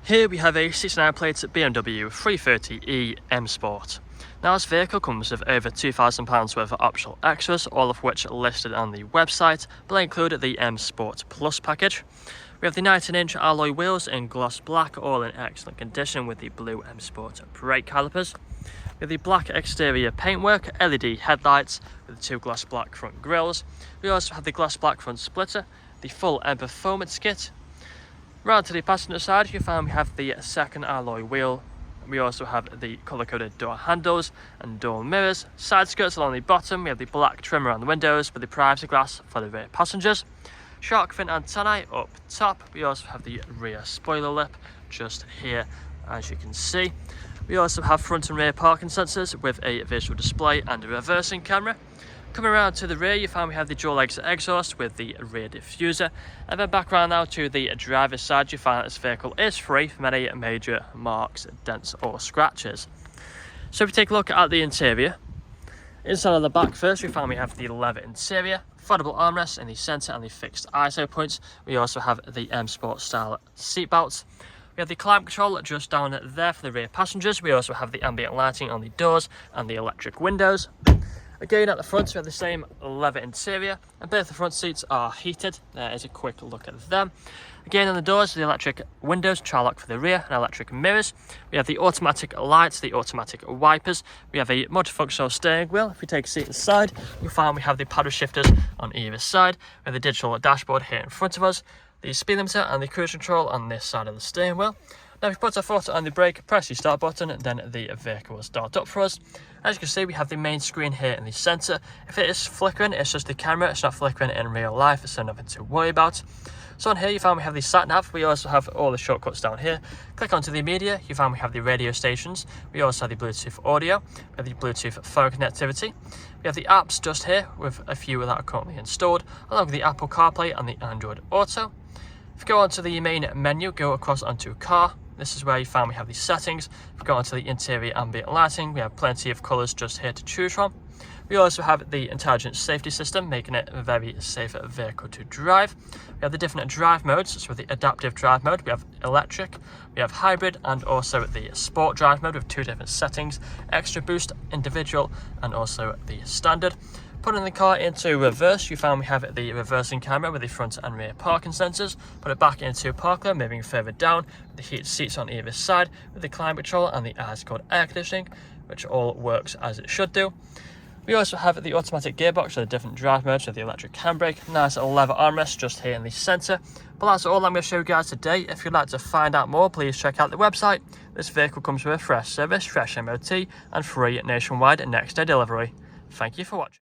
Here we have a 69 plate BMW 330e M Sport. Now this vehicle comes with over £2,000 worth of optional extras, all of which are listed on the website, but they include the M Sport Plus package. We have the 19-inch alloy wheels in gloss black, all in excellent condition with the blue M Sport brake calipers. We have the black exterior paintwork, LED headlights with the two gloss black front grills. We also have the gloss black front splitter, the full M Performance kit. Round to the passenger side, you find we have the second alloy wheel. We also have the colour-coded door handles and door mirrors. Side skirts along the bottom. We have the black trim around the windows with the privacy glass for the rear passengers. Shark fin antennae up top. We also have the rear spoiler lip just here, as you can see. We also have front and rear parking sensors with a visual display and a reversing camera. Coming around to the rear, you find we have the dual exit exhaust with the rear diffuser. And then back around now to the driver's side, you find that this vehicle is free from any major marks, dents or scratches. So if we take a look at the interior, inside of the back first, we find we have the leather interior, foldable armrests in the centre and the fixed ISO points. We also have the M Sport style seat belts. We have the climate control just down there for the rear passengers. We also have the ambient lighting on the doors and the electric windows. Again, at the front, we have the same leather interior, and both the front seats are heated. There is a quick look at them. Again, on the doors, the electric windows, tri-lock for the rear, and electric mirrors. We have the automatic lights, the automatic wipers. We have a multifunctional steering wheel. If we take a seat inside, you'll find we have the paddle shifters on either side. We have the digital dashboard here in front of us, the speed limiter and the cruise control on this side of the steering wheel. Now if we put our foot on the brake, press the start button, then the vehicle will start up for us. As you can see, we have the main screen here in the centre. If it is flickering, it's just the camera, it's not flickering in real life, so nothing to worry about. So on here you find we have the sat nav. We also have all the shortcuts down here. Click onto the media, you find we have the radio stations. We also have the Bluetooth audio, we have the Bluetooth phone connectivity. We have the apps just here with a few that are currently installed, along with the Apple CarPlay and the Android Auto. If you go onto the main menu, go across onto car. This is where you find we have the settings. If we go onto the interior ambient lighting, we have plenty of colours just here to choose from. We also have the intelligent safety system, making it a very safe vehicle to drive. We have the different drive modes, so with the adaptive drive mode, we have electric, we have hybrid, and also the sport drive mode with two different settings, extra boost, individual, and also the standard. Putting the car into reverse, you find we have the reversing camera with the front and rear parking sensors. Put it back into park mode, moving further down, with the heated seats on either side, with the climate control and the ice-cold air conditioning, which all works as it should do. We also have the automatic gearbox for the different drive modes with the electric handbrake, nice little leather armrest just here in the centre. But that's all I'm going to show you guys today. If you'd like to find out more, please check out the website. This vehicle comes with a fresh service, fresh MOT, and free nationwide next day delivery. Thank you for watching.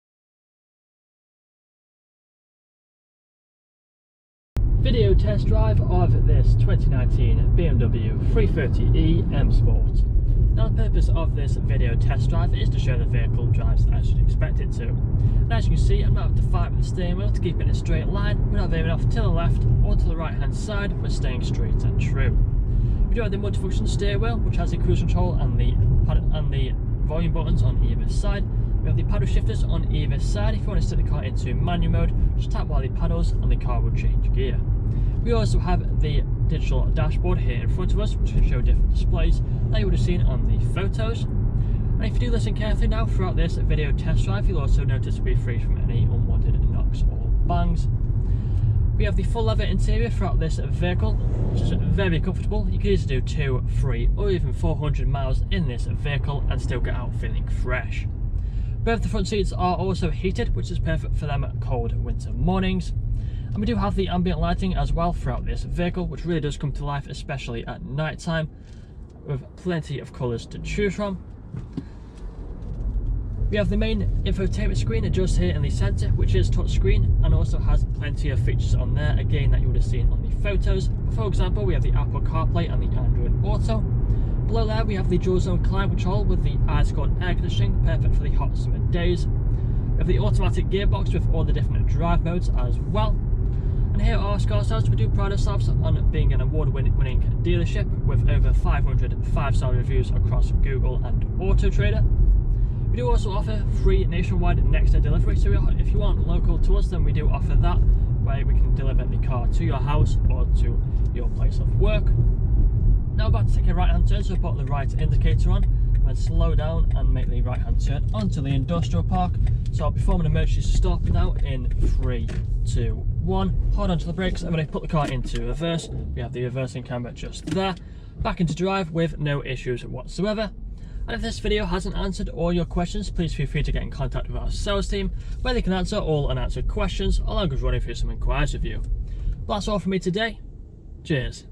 Video test drive of this 2019 BMW 330e M Sport. Now the purpose of this video test drive is to show the vehicle drives as you'd expect it to. And as you can see, I'm not having to fight with the steering wheel to keep it in a straight line. We're not veering off to the left or to the right hand side, we're staying straight and true. We do have the multifunction steering wheel, which has the cruise control and the volume buttons on either side. We have the paddle shifters on either side. If you want to set the car into manual mode, just tap one of the paddles and the car will change gear. We also have the digital dashboard here in front of us, which can show different displays that you would have seen on the photos. And if you do listen carefully now throughout this video test drive, you'll also notice we're free from any unwanted knocks or bangs. We have the full leather interior throughout this vehicle, which is very comfortable. You can easily do 2, 3 or even 400 miles in this vehicle and still get out feeling fresh. Both the front seats are also heated, which is perfect for them cold winter mornings. And we do have the ambient lighting as well throughout this vehicle, which really does come to life, especially at night time, with plenty of colours to choose from. We have the main infotainment screen just here in the centre, which is touchscreen and also has plenty of features on there, again, that you would have seen on the photos. For example, we have the Apple CarPlay and the Android Auto. Below there we have the dual zone climate control with the ice-cold air conditioning, perfect for the hot summer days. We have the automatic gearbox with all the different drive modes as well. And here at Our Ourselves, we do pride ourselves on being an award-winning dealership with over 500 5-star reviews across Google and Autotrader. We do also offer free nationwide next day delivery, so if you aren't local to us, then we do offer that, where we can deliver the car to your house or to your place of work. Now I'm about to take a right hand turn, so put the right indicator on, and then slow down and make the right hand turn onto the industrial park. So I'll perform an emergency stop now in 3, 2, 1. Hold on to the brakes, and when I put the car into reverse, we have the reversing camera just there. Back into drive with no issues whatsoever. And if this video hasn't answered all your questions, please feel free to get in contact with our sales team, where they can answer all unanswered questions along with running through some inquiries with you. But that's all from me today. Cheers.